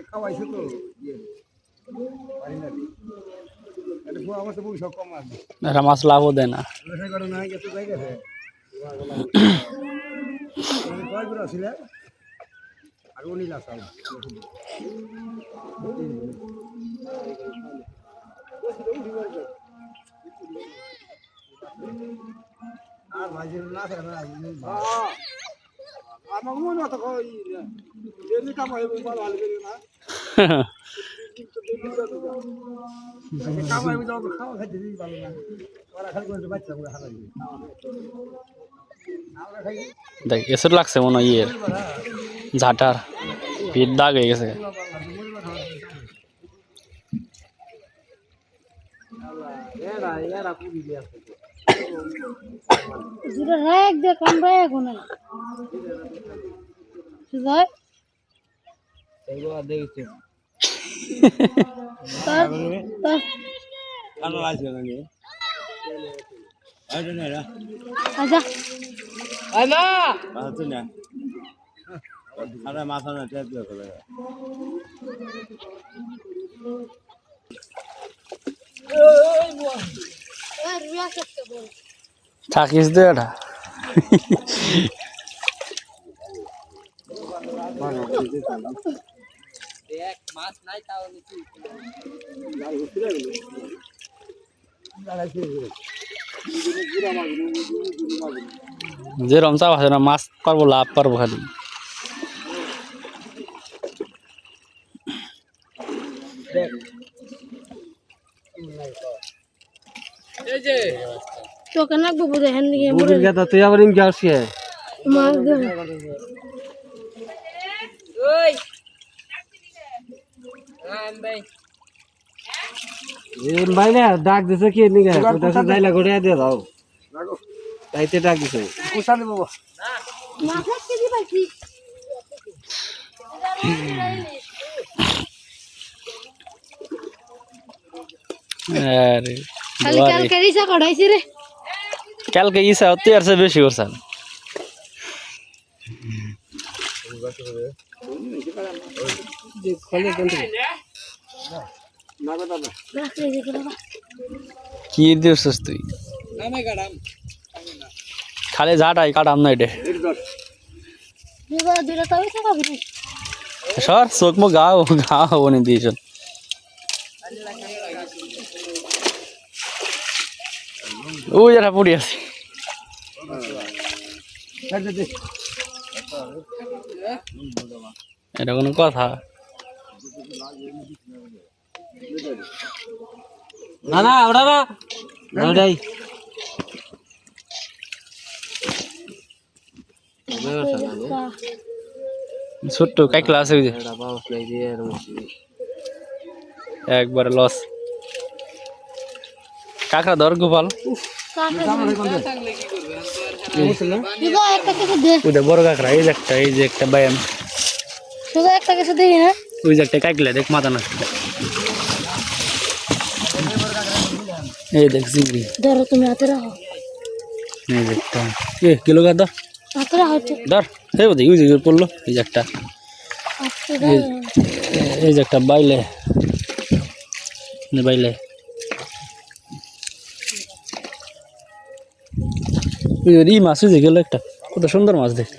খাওয়াইছে তো আমার তো সব কম আছে এরা মাছ লাভও দেয় না কয়গুলো ছিল আর উনিল আছে আর ভাই না আমার মনে তো ডেলি কামাই ভালো ভালো না কামাই খাওয়া খাইতে ভালো না ওরা খালি করে বাচ্চা খাওয়া দেখ এসব লাগছে মনে হয় ইয়ের ঝাঁটার পিঠ দাগ হয়ে গেছে থাকিস তো এটা যে রমচা আছে না মাছ পারবো লাভ পারবো খালি তোকে নাকবো বুঝে হ্যান্ড নিয়ে বুড়ির গাদা তুই আবার ইনকে আসছে মাছ দেব ওই ভাই এ ভাইনা ডাক দিছে কি নিগা কোথায় যাইলা করে দিয়ে দাও তাইতে ডাক দিছে কুসালে বাবা মাছ কেজি পাইছি আরে খালি কালকে রিসা কড়াইছি রে কালকে ইসা অতি আর বেশি করছেন কি দিছিস তুই খালি ঝাঁটাই কাটাম না এটা দুটো তবে খাবি সর চোখ মুখ গাও গাও বনে দিয়েছ ওই যারা পড়ে আছে এটা কোনো কথা না না ওটা না ওটাই ছোট্ট কাই ক্লাস হয়ে যায় একবারে লস কাঁকড়া ধর গোপাল বড় কাঁকড়া এই যে একটা ব্যায়াম শুধু একটা কিছু দেখি না ওই যে একটা কাকলে দেখ মাথা নষ্ট এই দেখ চিংড়ি ধরো তুমি হাতে রাখো এই যে একটা এ কিলো গা ধর হাতে রাখো ধর এই বোধ ওই যে পড়লো এই যে একটা এই যে একটা বাইলে বাইলে এই মাছ যে গেল একটা কত সুন্দর মাছ দেখ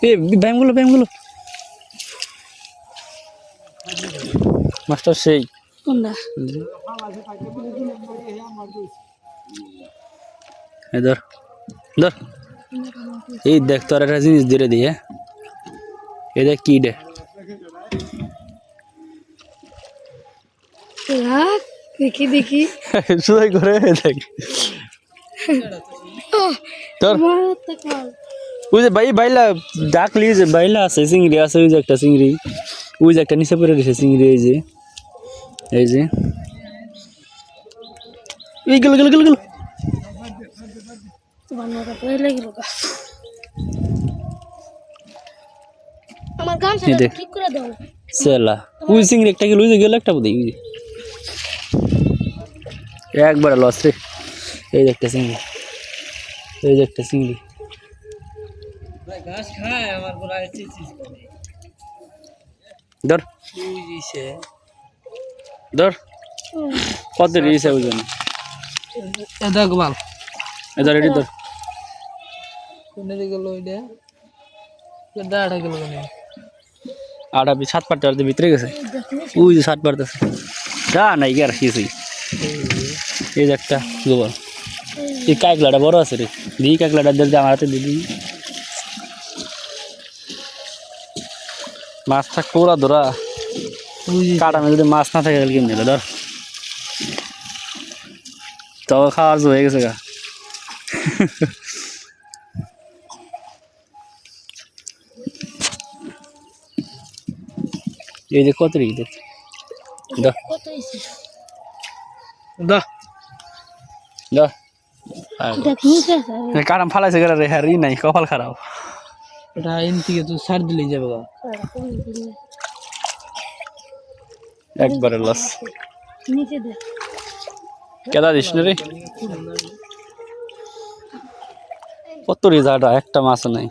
এ ব্যায়ামগুলো মাছটা সেই ধর ধর এই দেখ তোর একটা জিনিস ধীরে দিয়ে এ দেখ কি দে দেখি শুধু করে দেখ তোর ওই যে বাইলা ডাকলি যে বাইলা আছে চিংড়ি আছে ওই যে একটা চিংড়ি ওই যে একটা নিচে পড়ে রয়েছে চিংড়ি এই যে এই গেল আমার গান ঠিক করে দাও সেলা ওই চিংড়ি একটা গেল ওই যে গেল একটা বোধ একবারে লস রে এই যে একটা চিংড়ি গাছ খায় আমার গোড়ায় চিচিস করে ধর তুই দিছে ধর কত দিয়েছে ওজন এটা গোপাল এটা রেডি ধর কোন দিকে গেল ওইটা দাঁড়া গেল কোনে আটা বি 7 পারতে ভিতরে গেছে ওই যে 7 পারতেছে যা নাই কি আর কিছু এই যে একটা গোবর এই কাকলাটা বড় আছে রে দি কাকলাটা দিলে আমার হাতে দিবি মাছ থাকতো ওরা ধরা কাটা মে যদি মাছ না থাকে তাহলে কেমন ধর তো খাওয়ার হয়ে গেছে গা এই যে কত রে দেখ দা কত হইছে দা দা দেখ নিচে আছে কাটাম ফালাইছে গেলে রে হ্যারি নাই কপাল খারাপ এটা এন থেকে তো ছাড় দিলেই যাবে গা একবারে লস নিচে দেখ কেদা দিস না রে কত রে জায়গা একটা মাছ নাই